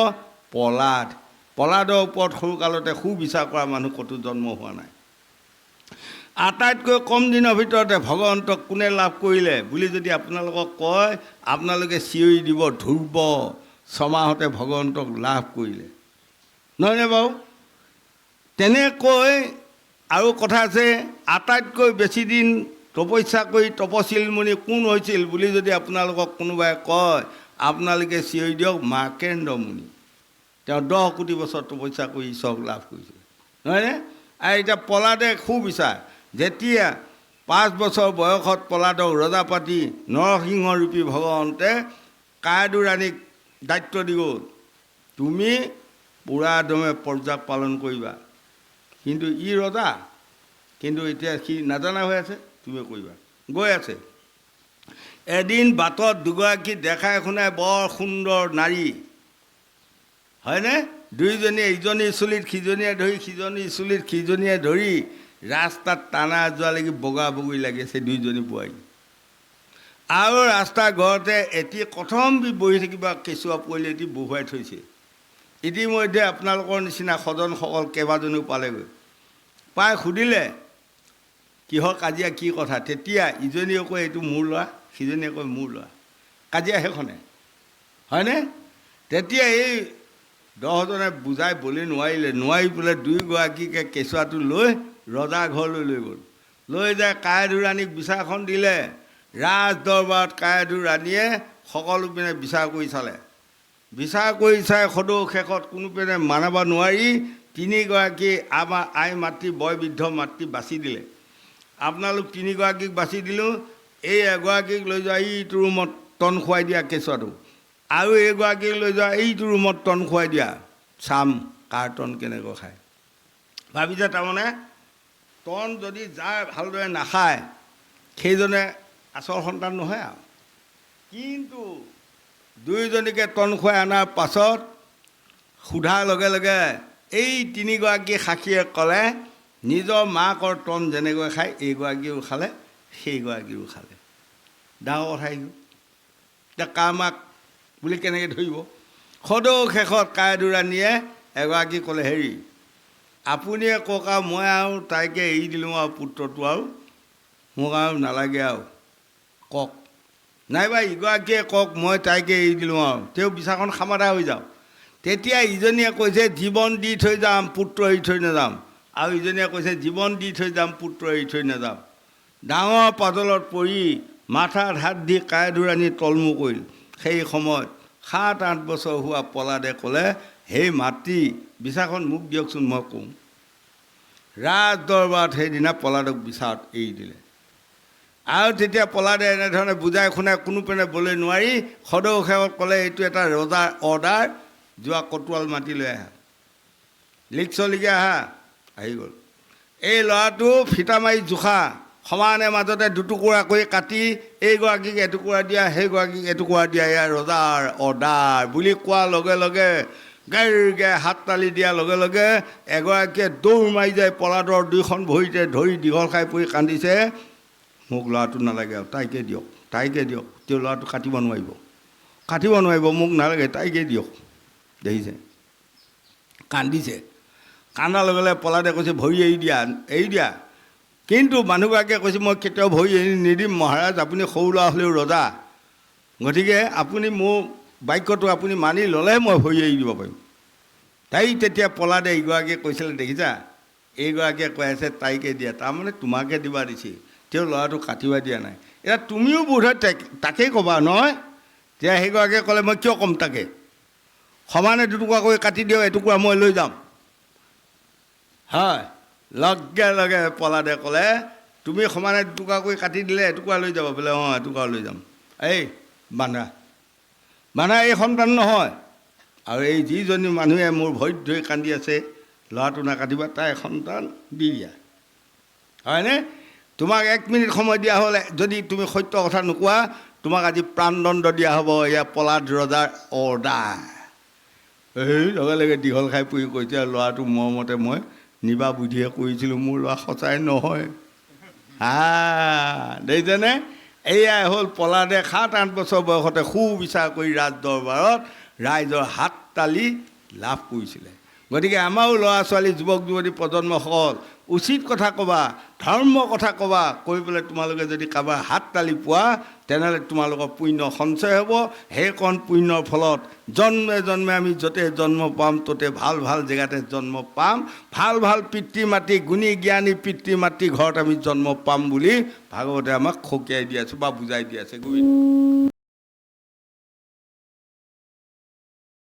প্ৰহ্লাদ। প্ৰহ্লাদৰ ওপৰত সৰুকালতে সুবিচাৰ কৰা মানুহ ক'তো জন্ম হোৱা নাই। আটাইতকৈ কম দিনৰ ভিতৰতে ভগৱন্তক কোনে লাভ কৰিলে বুলি যদি আপোনালোকক কয়, আপোনালোকে চিঞৰি দিব ধ্ৰুৱ ছমাহতে ভগৱন্তক লাভ কৰিলে, নহয়নে বাৰু? তেনেকৈ আৰু কথা আছে, আটাইতকৈ বেছি দিন তপস্যা কৰি তপশীল মুনি কোন হৈছিল বুলি যদি আপোনালোকক কোনোবাই কয়, আপোনালোকে চিঞৰি দিয়ক মাৰ্কেন্দ্ৰ মুনি। তেওঁ 10 কোটি বছৰ তপস্যা কৰি ঈশ্বৰক লাভ কৰিছিল, নহয়নে? আৰু এতিয়া প্ৰহ্লাদে সুবিচাৰ, যেতিয়া 5 বছৰ বয়সত প্ৰহ্লাদক ৰজা পাতি নৰসিংহৰূপী ভগৱন্তে কায়াধু ৰাণীক দায়িত্ব দি গ'ল, তুমি পুৰা দমে পৰ্যা পালন কৰিবা। কিন্তু ই ৰজা, কিন্তু এতিয়া সি নাজানা হৈ আছে, তুমি কৰিবা। গৈ আছে, এদিন বাটত দুগৰাকী দেখাই শুনাই বৰ সুন্দৰ নাৰী, হয়নে? দুইজনীয়ে ইজনীৰ চুলিত সিজনীয়ে ধৰি, সিজনীৰ চুলিত সিজনীয়ে ধৰি ৰাস্তাত টানা যোৱালৈকে বগা বগৰী লাগিছে দুইজনী বোৱাৰী। আৰু ৰাস্তাৰ ঘৰতে এটি কথম বহি থাকিবা কেঁচুৱা পোৱালি এটি বহুৱাই থৈছে। ইতিমধ্যে আপোনালোকৰ নিচিনা সজনসকল কেইবাজনীও পালেগৈ, পাই সুধিলে কিহৰ কাজিয়া, কি কথা? তেতিয়া ইজনীয়ে কয় এইটো মোৰ ল'ৰা, সিজনীয়ে কয় মোৰ ল'ৰা, কাজিয়া সেইখনে, হয়নে? তেতিয়া এই 10জনে বুজাই বলি নোৱাৰি পেলাই দুয়োগৰাকীকে কেঁচুৱাটো লৈ ৰজাৰ ঘৰলৈ লৈ গ'ল। লৈ যায় কায়াধু ৰাণীক বিচাৰখন দিলে। ৰাজ দৰবাৰত কায়াধু ৰাণীয়ে সকলো পিনে বিচাৰ কৰি চালে, বিচাৰ কৰি চাই সদৌ শেষত কোনো পিনে মানাব নোৱাৰি 3গৰাকী আমাৰ আই মাতৃ বয়বৃদ্ধ মাতৃ বাছি দিলে। আপোনালোক 3গৰাকীক বাছি দিলোঁ, এই এগৰাকীক লৈ যোৱা এইটো ৰুমত টন খুৱাই দিয়া কেঁচুৱাটো, আৰু এইগৰাকীক লৈ যোৱা এইটো ৰুমত টন খুৱাই দিয়া, চাম কাৰ টন কেনেকৈ খায়। ভাবিছে তাৰমানে টন যদি যাৰ ভালদৰে নাখায় সেইজনে আচল সন্তান নহয় আৰু কিন্তু দুয়োজনীকে টন খুৱাই অনাৰ পাছত সোধাৰ লগে লগে এই তিনিগৰাকী সাক্ষীয়ে ক'লে নিজৰ মাকৰ টন যেনেকৈ খায় এইগৰাকীও খালে সেইগৰাকীও খালে ডাঙৰ কথা এইটো এতিয়া কাৰ মাক বুলি কেনেকৈ ধৰিব সদৌ শেষত কাইদুৰাণীয়ে এগৰাকী ক'লে হেৰি আপুনিয়ে কওক আৰু মই আৰু তাইকে এৰি দিলোঁ আৰু পুত্ৰটো আৰু মোক আৰু নালাগে আৰু কওক নাইবা ইগৰাকীয়ে কওক মই তাইকে এৰি দিলোঁ আৰু তেওঁ বিচাৰখন সমাধা হৈ যাওক তেতিয়া ইজনীয়ে কৈছে জীৱন দি থৈ যাম পুত্ৰ এৰি থৈ নাযাম আৰু ইজনীয়ে কৈছে জীৱন দি থৈ যাম পুত্ৰ এৰি থৈ নাযাম ডাঙৰ পাজলত পৰি মাথাত হাত দি কাইদুৰাণী তলমু কৰিল সেই সময়ত 7-8 বছৰ হোৱা পলাদে ক'লে সেই মাতৃ বিচাৰখন মোক দিয়কচোন মই কওঁ ৰাজ দৰবাৰত সেইদিনা পলাদক বিচাৰত এৰি দিলে আৰু তেতিয়া পলাদে এনেধৰণে বুজাই শুনাই কোনোপেনে বলে নোৱাৰি সদৌ সেৱক ক'লে এইটো এটা ৰজাৰ অৰ্ডাৰ যোৱা কটুৱাল মাতি লৈ আহা লিখচলিকে আহা আহি গ'ল এই ল'ৰাটো ফিটা মাৰি জোখা সমানে মাজতে দুটুকুৰা কৰি কাটি এইগৰাকীক এটুকুৰা দিয়া সেইগৰাকীক এটুকুৰা দিয়া ইয়াৰ ৰজাৰ অৰ্ডাৰ বুলি কোৱাৰ লগে লগে গাইৰগাই হাত তালি দিয়াৰ লগে লগে এগৰাকীয়ে দৌৰ মাৰি যায় পলাদৰ দুইখন ভৰিতে ধৰি দীঘল খাই পৰি কান্দিছে মোক ল'ৰাটো নালাগে আৰু তাইকে দিয়ক তেওঁ ল'ৰাটো কাটিব নোৱাৰিব মোক নালাগে তাইকে দিয়ক দেখিছে কান্দিছে কান্দাৰ লগে লগে পলাদে কৈছে ভৰি এৰি দিয়া কিন্তু মানুহগৰাকীয়ে কৈছে মই কেতিয়াও ভৰি এৰি নিদিম মহাৰাজ আপুনি সৰু ল'ৰা হ'লেও ৰজা গতিকে আপুনি মোৰ বাক্যটো আপুনি মানি ল'লেহে মই ভৰি এৰি দিব পাৰিম তাই তেতিয়া পলাদে ইগৰাকীয়ে কৈছিলে দেখিছা এইগৰাকীয়ে কৈ আছে তাইকে দিয়া তাৰমানে তোমাকে দিবা দিছে তেওঁ ল'ৰাটো কাটিব দিয়া নাই এতিয়া তুমিও বোধহয় তাকেই ক'বা নহয় তেতিয়া সেইগৰাকীয়ে ক'লে মই কিয় ক'ম তাকে সমানে দুটুকুৰা কৰি কাটি দিয়ক এটুকুৰা মই লৈ যাম হয় লগে লগে পলাদে ক'লে তুমি সমানে দুটুকুৰা কৰি কাটি দিলে এটুকুৰা লৈ যাবা বোলে অঁ এটুকুৰা লৈ যাম এই বান্ধা এই সন্তান নহয় আৰু এই যিজনী মানুহে মোৰ ভৰিত ধৰি কান্দি আছে ল'ৰাটো নাকাটিবা তাই সন্তান দি দিয়া হয়নে তোমাক 1 মিনিট সময় দিয়া হ'লে যদি তুমি সত্য কথা নোকোৱা তোমাক আজি প্ৰাণদণ্ড দিয়া হ'ব এয়া পলাদ ৰজাৰ অৰ্ডাৰ এই লগে লগে দীঘল খাই পৰি কৈছে ল'ৰাটো মৰমতে মই নিবা বুদ্ধিয়ে কৰিছিলোঁ মোৰ ল'ৰা সঁচাই নহয় দেখিছেনে এয়াই হ'ল পলাদে 7-8 বছৰ বয়সতে সুবিচাৰ কৰি ৰাজ দৰবাৰত ৰাইজৰ হাত তালি লাভ কৰিছিলে গতিকে আমাৰো ল'ৰা ছোৱালী যুৱক যুৱতী প্ৰজন্মসকল উচিত কথা ক'বা ধৰ্ম কথা ক'বা কৈ পেলাই তোমালোকে যদি কাৰোবাৰ হাত তালি পোৱা তেনেহ'লে তোমালোকৰ পুণ্য সঞ্চয় হ'ব সেইকণ পুণ্যৰ ফলত জন্মে জন্মে আমি য'তে জন্ম পাম ত'তে ভাল ভাল জেগাতে জন্ম পাম ভাল পিতৃ মাতৃ গুণী জ্ঞানী পিতৃ মাতৃ ঘৰত আমি জন্ম পাম বুলি ভাগৱতে আমাক সকীয়াই দি আছোঁ বা বুজাই দি আছে গোবিন্দ